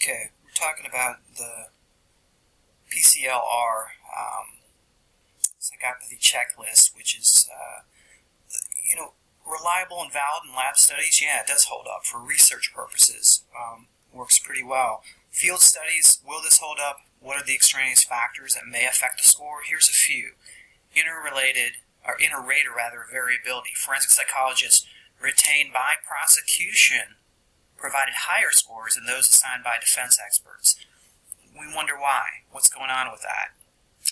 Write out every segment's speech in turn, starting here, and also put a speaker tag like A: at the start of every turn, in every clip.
A: Okay, we're talking about the PCLR psychopathy checklist, which is, reliable and valid in lab studies. Yeah, it does hold up for research purposes. Works pretty well. Field studies, will this hold up? What are the extraneous factors that may affect the score? Here's a few. Interrater variability. Forensic psychologists retained by prosecution provided higher scores than those assigned by defense experts. We wonder why. What's going on with that?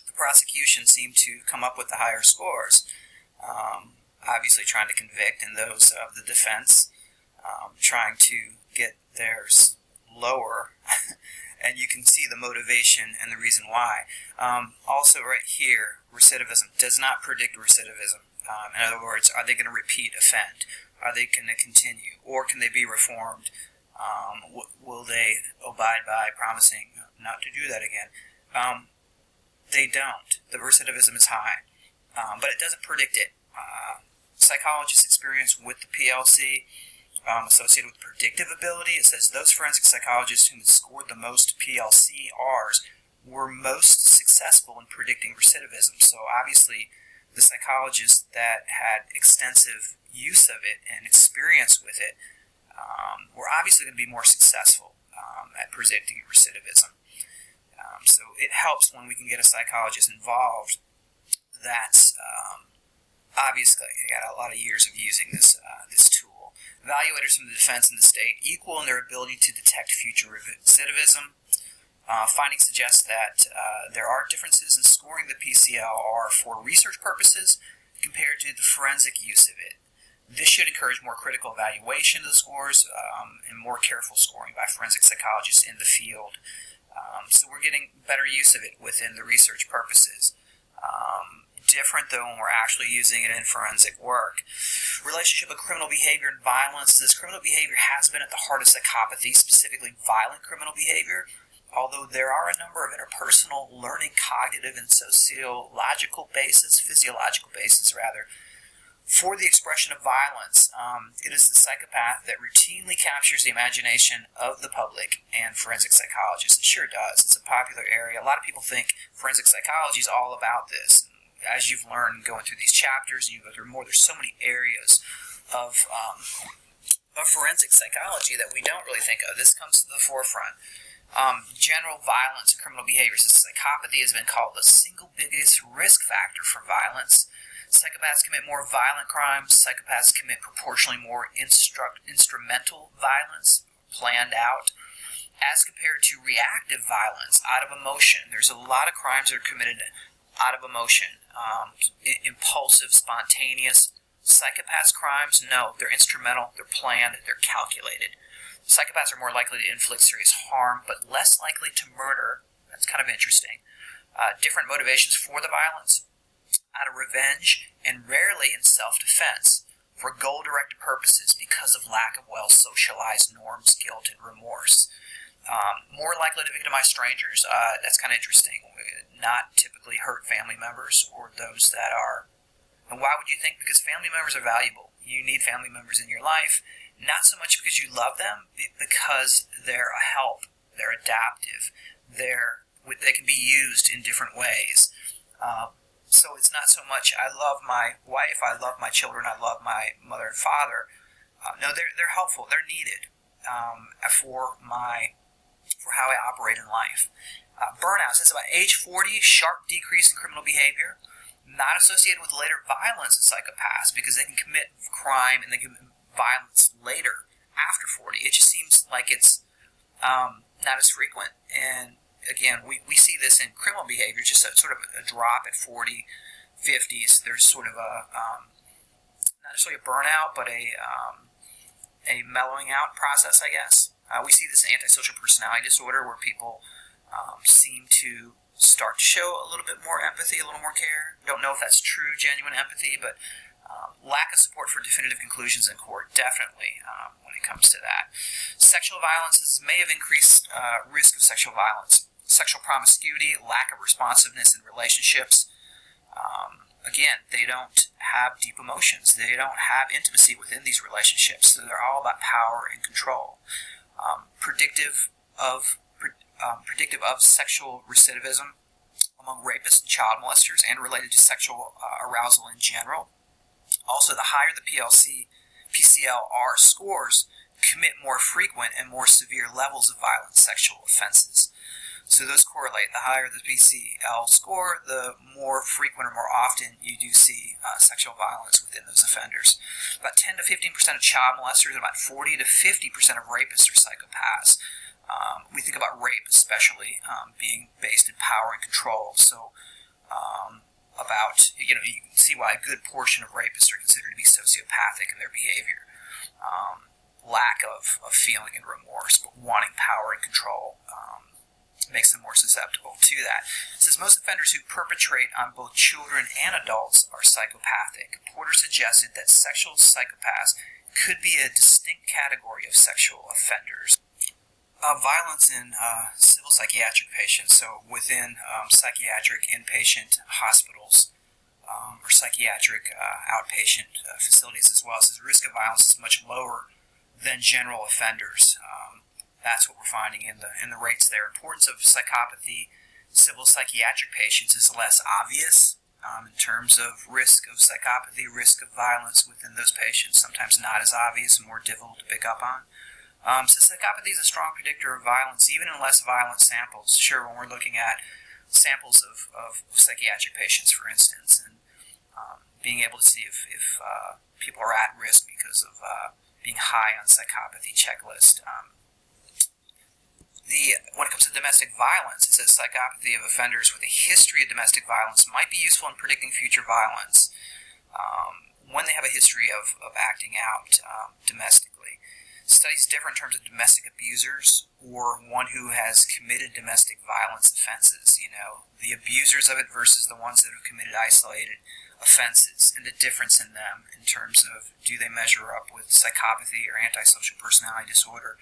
A: The prosecution seemed to come up with the higher scores, obviously trying to convict, and those of the defense trying to get theirs lower. And you can see the motivation and the reason why. Also right here, recidivism does not predict recidivism. In other words, are they going to repeat offend? Are they going to continue? Or can they be reformed? Will they abide by promising not to do that again? They don't. The recidivism is high. But it doesn't predict it. Psychologists' experience with the PLC associated with predictive ability, it says those forensic psychologists who scored the most PLCRs were most successful in predicting recidivism. So obviously the psychologists that had extensive use of it and experience with it were obviously going to be more successful at predicting recidivism. So it helps when we can get a psychologist involved that's obviously got a lot of years of using this tool. Evaluators from the defense and the state equal in their ability to detect future recidivism. Findings suggest that there are differences in scoring the PCLR for research purposes compared to the forensic use of it. This should encourage more critical evaluation of the scores and more careful scoring by forensic psychologists in the field. So we're getting better use of it within the research purposes. Different though when we're actually using it in forensic work. Relationship of criminal behavior and violence. This criminal behavior has been at the heart of psychopathy, specifically violent criminal behavior. Although there are a number of interpersonal learning, cognitive, and physiological bases for the expression of violence. It is the psychopath that routinely captures the imagination of the public and forensic psychologists. It sure does. It's a popular area. A lot of people think forensic psychology is all about this. As you've learned going through these chapters, and you go through more, there's so many areas of forensic psychology that we don't really think of. This comes to the forefront. General violence and criminal behavior. So psychopathy has been called the single biggest risk factor for violence. Psychopaths commit more violent crimes. Psychopaths commit proportionally more instrumental violence, planned out, as compared to reactive violence, out of emotion. There's a lot of crimes that are committed out of emotion, impulsive, spontaneous. Psychopaths' crimes, no, they're instrumental, they're planned, they're calculated. Psychopaths are more likely to inflict serious harm, but less likely to murder. That's kind of interesting. Different motivations for the violence, out of revenge, and rarely in self-defense, for goal-directed purposes because of lack of well-socialized norms, guilt, and remorse. More likely to victimize strangers. That's kind of interesting. Not typically hurt family members or those that are. And why would you think? Because family members are valuable. You need family members in your life. Not so much because you love them, because they're a help. They're adaptive. They can be used in different ways. So it's not so much I love my wife, I love my children, I love my mother and father. No, they're helpful. They're needed for how I operate in life. Burnout says about age 40, sharp decrease in criminal behavior, not associated with later violence in psychopaths because they can commit crime and they can commit violence later after 40. It just seems like it's not as frequent. And again, we see this in criminal behavior, just sort of a drop at 40, 50s. There's sort of not necessarily a burnout, but a mellowing out process, I guess. We see this in antisocial personality disorder where people seem to start to show a little bit more empathy, a little more care. Don't know if that's true, genuine empathy, but lack of support for definitive conclusions in court, definitely, when it comes to that. Sexual violences may have increased risk of sexual violence. Sexual promiscuity, lack of responsiveness in relationships. Again, they don't have deep emotions. They don't have intimacy within these relationships, so they're all about power and control. Predictive of predictive of sexual recidivism among rapists and child molesters, and related to sexual arousal in general. Also, the higher the PCLR scores, commit more frequent and more severe levels of violent sexual offenses. So those correlate. The higher the PCL score, the more frequent or more often you do see sexual violence within those offenders. About 10 to 15% of child molesters and about 40 to 50% of rapists are psychopaths. We think about rape especially being based in power and control. So you can see why a good portion of rapists are considered to be sociopathic in their behavior. Lack of feeling and remorse, but wanting power and control makes them more susceptible to that. It says most offenders who perpetrate on both children and adults are psychopathic. Porter suggested that sexual psychopaths could be a distinct category of sexual offenders. Violence in civil psychiatric patients, so within psychiatric inpatient hospitals or psychiatric outpatient facilities as well. It says the risk of violence is much lower than general offenders. That's what we're finding in the rates there. Importance of psychopathy, civil psychiatric patients is less obvious in terms of risk of psychopathy, risk of violence within those patients. Sometimes not as obvious and more difficult to pick up on. So psychopathy is a strong predictor of violence, even in less violent samples. Sure, when we're looking at samples of psychiatric patients, for instance, and being able to see if people are at risk because of being high on psychopathy checklist. When it comes to domestic violence, it says psychopathy of offenders with a history of domestic violence might be useful in predicting future violence when they have a history of acting out domestically. Studies differ in terms of domestic abusers or one who has committed domestic violence offenses, the abusers of it versus the ones that have committed isolated offenses, and the difference in them in terms of do they measure up with psychopathy or antisocial personality disorder.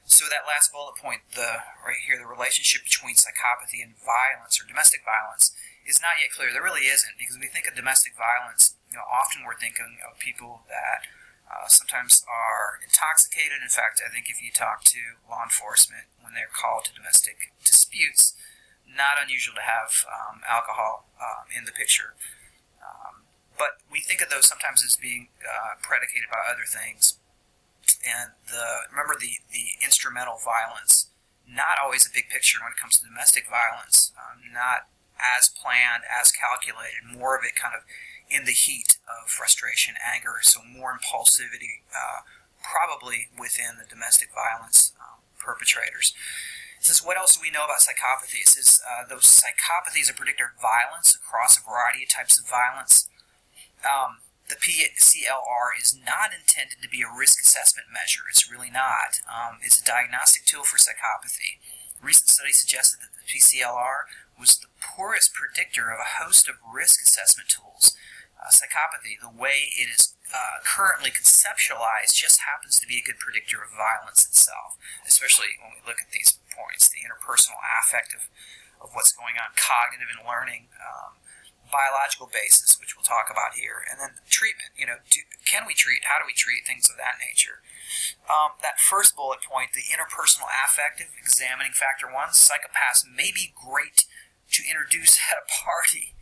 A: So that last bullet point, right here, the relationship between psychopathy and violence or domestic violence is not yet clear. There really isn't, because when we think of domestic violence, often we're thinking of people that sometimes are intoxicated. In fact, I think if you talk to law enforcement when they're called to domestic disputes, not unusual to have alcohol in the picture. But we think of those sometimes as being predicated by other things. And remember the instrumental violence, not always a big picture when it comes to domestic violence, not as planned, as calculated, more of it kind of in the heat of frustration, anger, so more impulsivity probably within the domestic violence perpetrators. It says, what else do we know about psychopathy? It says, those psychopathies are a predictor of violence across a variety of types of violence. The PCLR is not intended to be a risk assessment measure. It's really not. It's a diagnostic tool for psychopathy. Recent studies suggested that the PCLR was the poorest predictor of a host of risk assessment tools. Psychopathy, the way it is currently conceptualized, just happens to be a good predictor of violence itself, especially when we look at these points, the interpersonal, affective of what's going on, cognitive and learning, biological basis, which we'll talk about here, and then treatment. Can we treat? How do we treat? Things of that nature. That first bullet point, the interpersonal affective, examining factor 1, psychopaths may be great to introduce at a party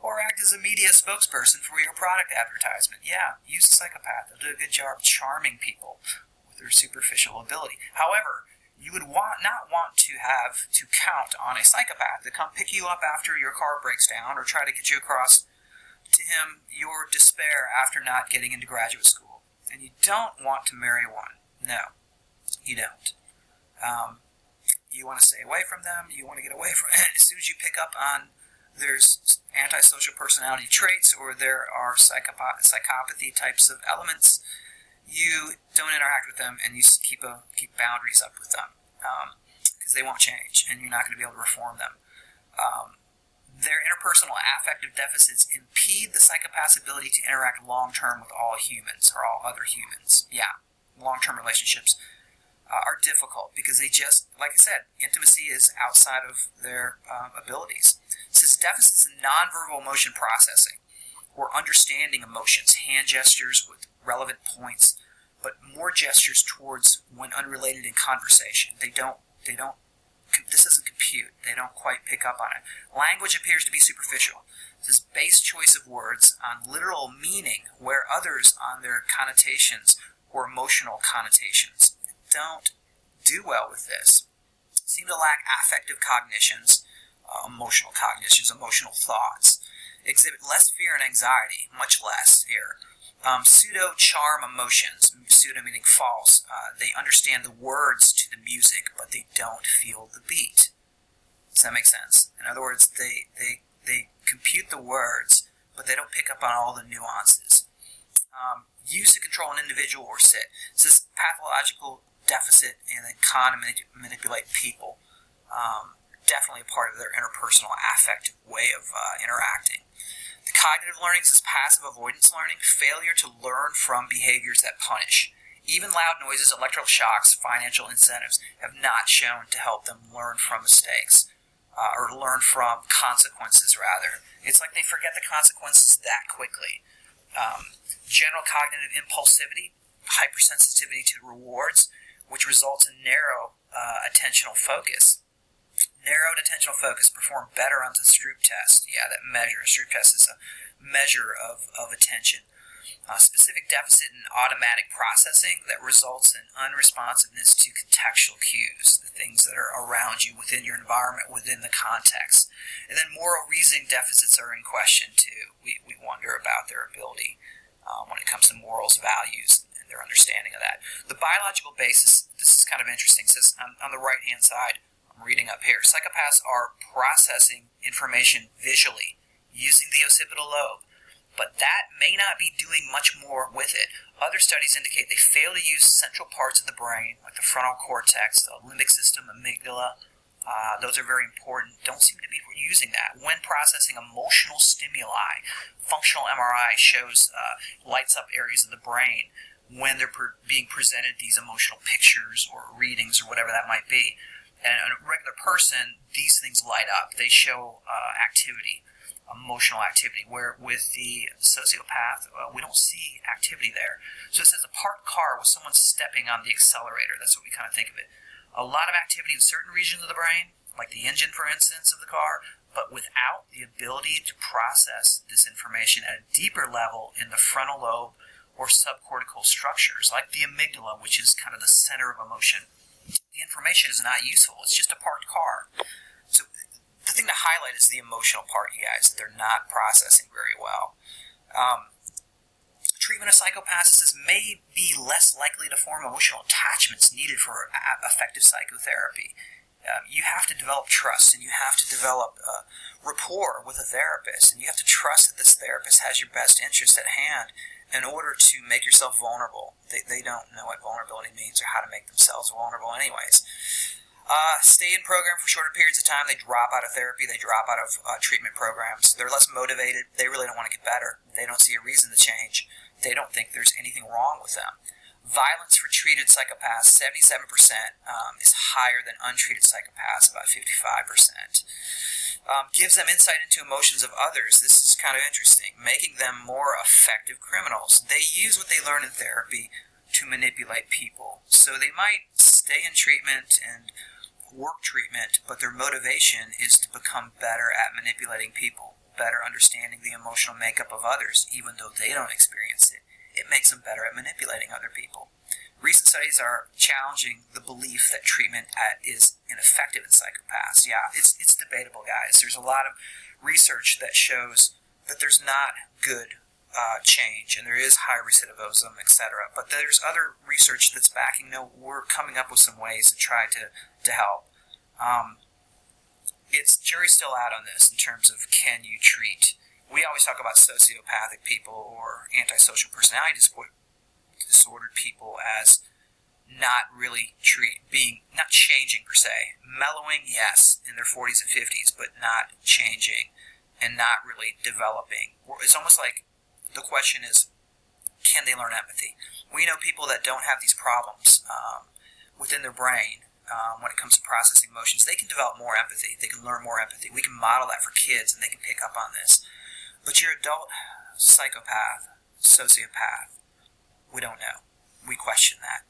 A: or act as a media spokesperson for your product advertisement. Yeah, use a psychopath. They'll do a good job charming people with their superficial ability. However, you would not want to have to count on a psychopath to come pick you up after your car breaks down or try to get you across to him your despair after not getting into graduate school. And you don't want to marry one. No, you don't. You want to stay away from them. You want to get away from it. As soon as you pick up on there's antisocial personality traits or there are psychopathy types of elements, you don't interact with them and you keep boundaries up with them because they won't change and you're not going to be able to reform them. Their interpersonal affective deficits impede the psychopath's ability to interact long-term with all humans or all other humans. Yeah, long-term relationships are difficult because they just, like I said, intimacy is outside of their abilities. It says deficits in nonverbal emotion processing or understanding emotions, hand gestures with relevant points, but more gestures towards when unrelated in conversation. They don't this doesn't compute. They don't quite pick up on it. Language appears to be superficial. It says base choice of words on literal meaning, where others on their connotations or emotional connotations. Don't do well with this. Seem to lack affective cognitions, emotional cognitions, emotional thoughts. Exhibit less fear and anxiety, much less here. Pseudo-charm emotions, pseudo meaning false. They understand the words to the music, but they don't feel the beat. Does that make sense? In other words, they compute the words, but they don't pick up on all the nuances. Used to control an individual or sit. This is pathological deficit and they con and manipulate people. Definitely a part of their interpersonal affective way of interacting. The cognitive learning is passive avoidance learning, failure to learn from behaviors that punish. Even loud noises, electrical shocks, financial incentives have not shown to help them learn from mistakes, or learn from consequences, rather. It's like they forget the consequences that quickly. General cognitive impulsivity, hypersensitivity to rewards, which results in narrow attentional focus. Narrowed attentional focus perform better on the Stroop test. Yeah, that measure. Stroop test is a measure of attention. Specific deficit in automatic processing that results in unresponsiveness to contextual cues, the things that are around you, within your environment, within the context. And then moral reasoning deficits are in question too. We wonder about their ability when it comes to morals, values, and their understanding of that. The biological basis, this is kind of interesting, it says on the right-hand side, I'm reading up here, psychopaths are processing information visually using the occipital lobe, but that may not be doing much more with it. Other studies indicate they fail to use central parts of the brain, like the frontal cortex, the limbic system, amygdala. Those are very important. Don't seem to be using that. When processing emotional stimuli, functional MRI shows lights up areas of the brain when they're being presented these emotional pictures or readings or whatever that might be. And in a regular person, these things light up. They show activity, emotional activity, where with the sociopath, we don't see activity there. So it says a parked car with someone stepping on the accelerator. That's what we kind of think of it. A lot of activity in certain regions of the brain, like the engine, for instance, of the car, but without the ability to process this information at a deeper level in the frontal lobe or subcortical structures, like the amygdala, which is kind of the center of emotion. The information is not useful. It's just a parked car. So the thing to highlight is the emotional part, you guys, that they're not processing very well. Treatment of psychopaths may be less likely to form emotional attachments needed for effective psychotherapy. You have to develop trust, and you have to develop rapport with a therapist, and you have to trust that this therapist has your best interest at hand in order to make yourself vulnerable. They don't know what vulnerability means or how to make themselves vulnerable anyways. Stay in program for shorter periods of time. They drop out of therapy. They drop out of treatment programs. They're less motivated. They really don't want to get better. They don't see a reason to change. They don't think there's anything wrong with them. Violence for treated psychopaths, 77%, is higher than untreated psychopaths, about 55%. Gives them insight into emotions of others. This is kind of interesting. Making them more effective criminals. They use what they learn in therapy to manipulate people. So they might stay in treatment and work treatment, but their motivation is to become better at manipulating people, better understanding the emotional makeup of others, even though they don't experience it. It makes them better at manipulating other people. Recent studies are challenging the belief that treatment is ineffective in psychopaths. Yeah, it's debatable, guys. There's a lot of research that shows that there's not good change, and there is high recidivism, etc. But there's other research that's backing, we're coming up with some ways to try to help. It's jury's still out on this in terms of can you treat. We always talk about sociopathic people or antisocial personality disordered people as not really not changing per se. Mellowing, yes, in their 40s and 50s, but not changing and not really developing. It's almost like the question is, can they learn empathy? We know people that don't have these problems within their brain when it comes to processing emotions. They can develop more empathy. They can learn more empathy. We can model that for kids and they can pick up on this. But your adult psychopath, sociopath, we don't know. We question that.